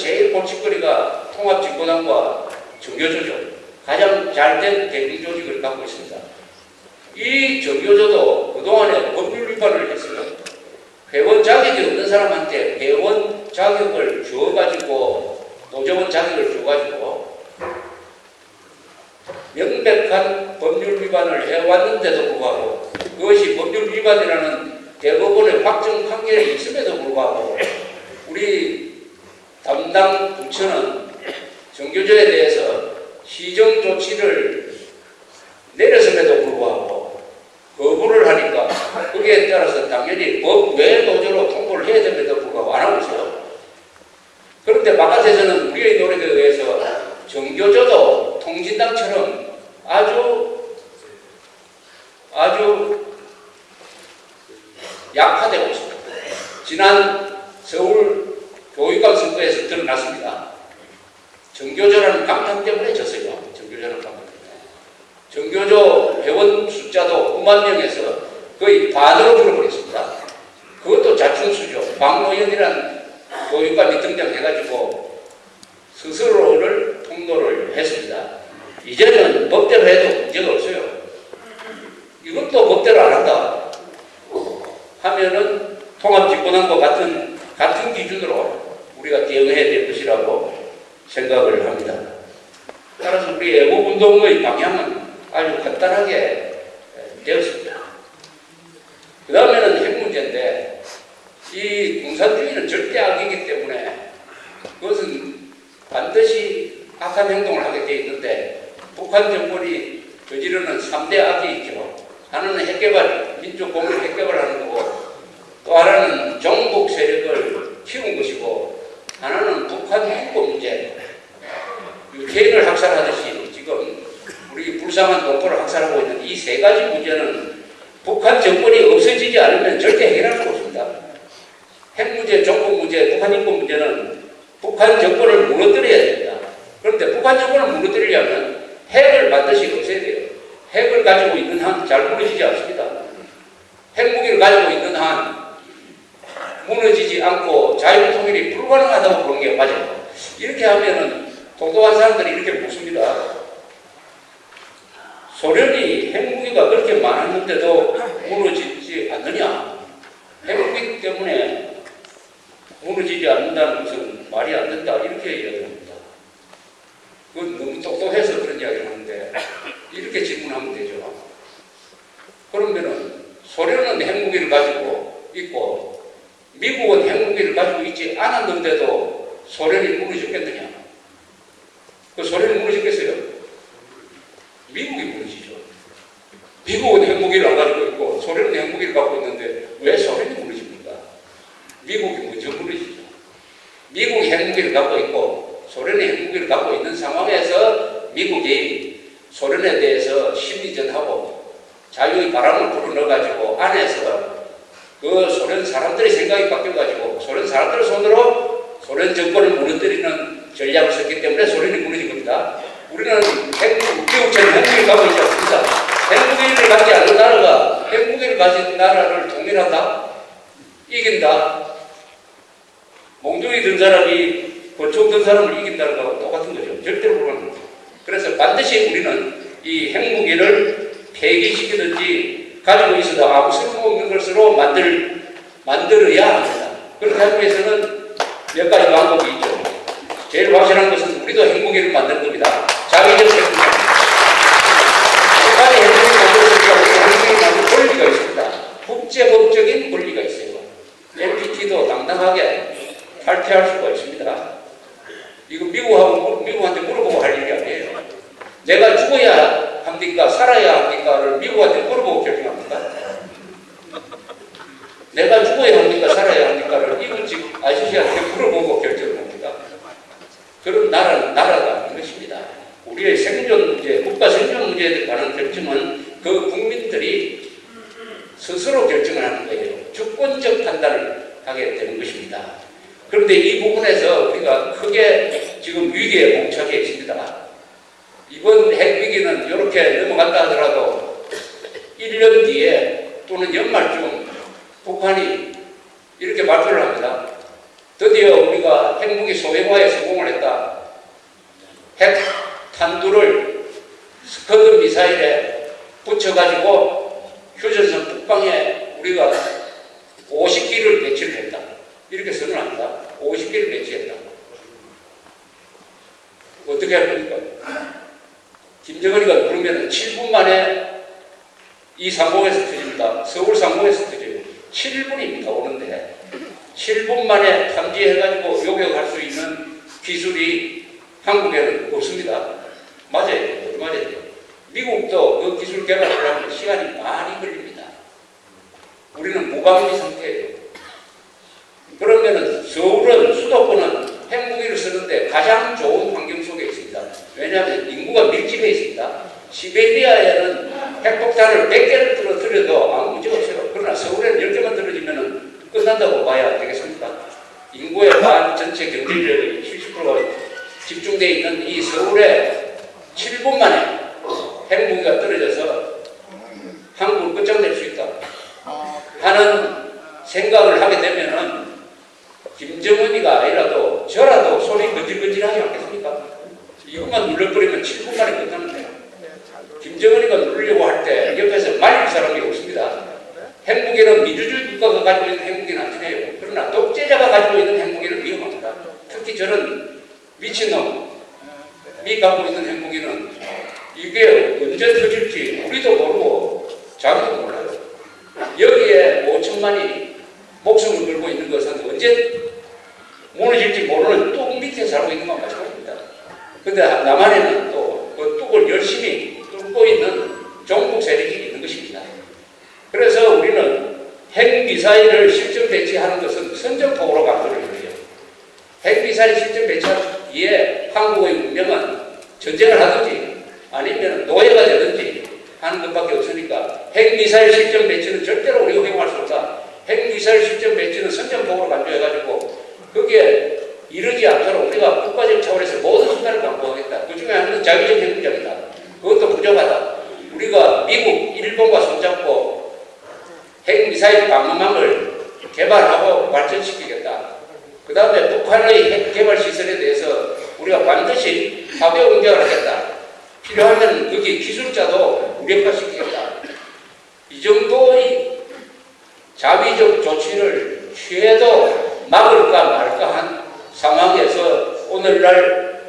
제일 골칫거리가 통합진보당과 정교조죠. 가장 잘된 대응 조직을 갖고 있습니다. 이 정교조도 그동안에 법률 위반을 했어요. 회원 자격이 없는 사람한테 회원 자격을 줘가지고, 노조원 자격을 줘가지고, 명백한 법률 위반을 해왔는데도 불구하고, 그것이 법률 위반이라는 대법원의 확정 판결이 있음에도 불구하고, 우리 담당 부처는 정교조에 대해서 시정 조치를 내렸음에도 불구하고 거부를 하니까 거기에 따라서 당연히 법 외 노조로 통보를 해야 됨에도 불구하고 안 하고 있어요. 그런데 바깥에서는 우리의 노력에 의해서 정교조도 통진당처럼 아주 약화되고 있습니다. 지난 서울 교육감 선거에서 드러났습니다. 정교조라는 강탕 때문에 졌어요. 정교조라는 강탕 때문에. 정교조 회원 숫자도 9만 명에서 거의 반으로 줄어버렸습니다. 그것도 자충수죠. 박노현이라는 교육감이 등장해가지고 스스로를 통로를 했습니다. 이제는 법대로 해도 문제가 없어요. 이것도 법대로 안 한다 하면은 통합집권한과 같은 기준으로 우리가 대응해야 될 것이라고 생각을 합니다. 따라서 우리 애국운동의 방향은 아주 간단하게 되었습니다. 그 다음에는 핵 문제인데, 이 공산주의는 절대 악이기 때문에 그것은 반드시 악한 행동을 하게 되어 있는데, 북한 정권이 저지르는 3대 악이 있죠. 하나는 핵개발, 민족 공격 핵개발하는 거고, 또 하나는 정복 세력을 키운 것이고, 하나는 북한 인권 문제. 유태인을 학살하듯이 지금 우리 불쌍한 동포를 학살하고 있는 이 세 가지 문제는 북한 정권이 없어지지 않으면 절대 해결할 수 없습니다. 핵 문제, 정복 문제, 북한 인권 문제는 북한 정권을 무너뜨려야 됩니다. 그런데 북한 정권을 무너뜨리려면 핵을 반드시 없애야 돼요. 핵을 가지고 있는 한 잘 무너지지 않습니다. 핵무기를 가지고 있는 한 무너지지 않고 자유통일이 불가능하다고 보는 게 맞아요. 이렇게 하면은 똑똑한 사람들이 이렇게 묻습니다. 소련이 핵무기가 그렇게 많았는데도 무너지지 않느냐? 핵무기 때문에 무너지지 않는다는 것은 말이 안 된다. 이렇게 이야기합니다. 그건 너무 똑똑해서 그런 이야기를 하는데, 이렇게 질문하면 되죠. 그러면은 소련은 핵무기를 가지고 있고 미국은 핵무기를 가지고 있지 않았는데도 소련이 무너졌겠느냐? 그 소련이 무너졌겠어요? 미국이 무너지죠. 미국은 핵무기를 안 가지고 있고 소련은 핵무기를 갖고 있는데 왜 소련이 무너집니까? 미국이 먼저 무너지죠. 미국이 핵무기를 갖고 있고 소련이 핵무기를 갖고 있는 상황에서 미국이 소련에 대해서 심리전하고 자유의 바람을 불어넣어가지고 안에서 그 소련 사람들의 생각이 바뀌어가지고 소련 사람들의 손으로 소련 정권을 무너뜨리는 전략을 썼기 때문에 소련이 무너진 겁니다. 우리는 미국처럼 핵무기를 갖고 있지 않습니다. 핵무기를 갖지 않는 나라가 핵무기를 가진 나라를 통일한다? 이긴다? 몽둥이 든 사람이 권총 든 사람을 이긴다는 거하고 똑같은 거죠. 절대로 불가능합니다. 그래서 반드시 우리는 이 핵무기를 폐기시키든지 가지고 있어도 아무 쓸모없는 것으로 만들어야 합니다. 그렇게 하기 위해서는 몇 가지 방법이 있죠. 제일 확실한 것은 우리도 핵무기를 만드는 겁니다. 자기적 핵무기. 북한이 핵무기를 만들었으니까 핵무기를 만들 권리가 있습니다. 국제법적인 권리가 있어요. NPT도 당당하게 탈퇴할 수가 있습니다. 이거 미국한테 물어보고 할 일이 아니에요. 내가 죽어야 합니까? 살아야 합니까?를 미국한테 물어보고 결정합니까? 내가 죽어야 합니까? 살아야 합니까?를 이웃집 아저씨한테 물어보고 결정을 합니다. 그런 나라는 나라가 아닌 것입니다. 우리의 생존 문제, 국가 생존 문제에 관한 결정은 그 국민들이 스스로 결정을 하는 거예요. 주권적 판단을 하게 되는 것입니다. 그런데 이 부분에서 우리가 크게 지금 위기에 봉착해 있습니다. 이번 핵위기는 이렇게 넘어갔다 하더라도 1년 뒤에 또는 연말쯤 북한이 이렇게 발표를 합니다. 드디어 우리가 핵무기 소형화에 가지고 휴전선 북방에 우리가 50기를 배치를 했다. 이렇게 선언합니다. 50기를 배치했다. 어떻게 할 겁니까? 김정은이가 누르면 7분 만에 이 상공에서 터집니다. 서울 상공에서 터져요. 7분입니다. 오는데 7분 만에 탐지해가지고 요격할 수 있는 기술이 한국에는 없습니다. 맞아요. 맞아요. 미국도 그 기술 개발하려면 시간이 많이 걸립니다. 우리는 무방비 상태예요. 그러면은 서울은 수도권은 핵무기를 쓰는데 가장 좋은 환경 속에 있습니다. 왜냐하면 인구가 밀집해 있습니다. 시베리아에는 핵폭탄을 100개를 떨어뜨려도 아무 문제가 없어요. 그러나 서울에는 10개만 떨어지면 끝난다고 봐야 되겠습니까? 인구의 반 전체 경제력의 70%가 집중되어 있는 이 서울에 7분 만에 핵무기가 떨어져서 한국을 끝장낼 수 있다 하는 생각을 하게 되면은 김정은이가 아니라도 저라도 손이 건질건질하지 않겠습니까? 이것만 눌러버리면 7분 만에 끝나는데요. 김정은이가 누르려고 할 때 옆에서 말릴 사람이 없습니다. 핵무기는 민주주의 국가가 가지고 있는 핵무기는 안전해요. 그러나 독재자가 가지고 있는 핵무기는 위험합니다. 특히 저런 미친놈이 갖고 있는 핵무기는 이게 언제 터질지 우리도 모르고 자기도 몰라요. 여기에 5천만이 목숨을 걸고 있는 것은 언제 무너질지 모르는 뚝 밑에 살고 있는 건 마찬가지입니다. 근데 남한에는 또 그 뚝을 열심히 뚫고 있는 종북 세력이 있는 것입니다. 그래서 우리는 핵미사일을 실전 배치하는 것은 선전포고로 강조를 해요. 핵미사일 실전 배치하기 위해 한국의 운명은 전쟁을 하든지 아니면 노예가 되든지 하는 것밖에 없으니까 핵미사일 실전 배치는 절대로 우리가 허용할 수 없다. 핵미사일 실전 배치는 선전포고로 강조해가지고 거기에 이르지 않도록 우리가 국가적 차원에서 모든 수단을 강구하겠다. 그 중에 하나는 자기적 핵무장이다. 그것도 부족하다. 우리가 미국, 일본과 손잡고 핵미사일 방어망을 개발하고 발전시키겠다. 그 다음에 북한의 핵 개발 시설에 대해서 우리가 반드시 파괴 응징을 하겠다. 필요하면 거기 기술자도 무력화시키겠다. 이 정도의 자위적 조치를 취해도 막을까 말까 한 상황에서 오늘날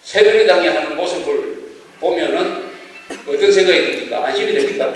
새누리당이 하는 모습을 보면은 어떤 생각이 듭니까? 안심이 됩니까?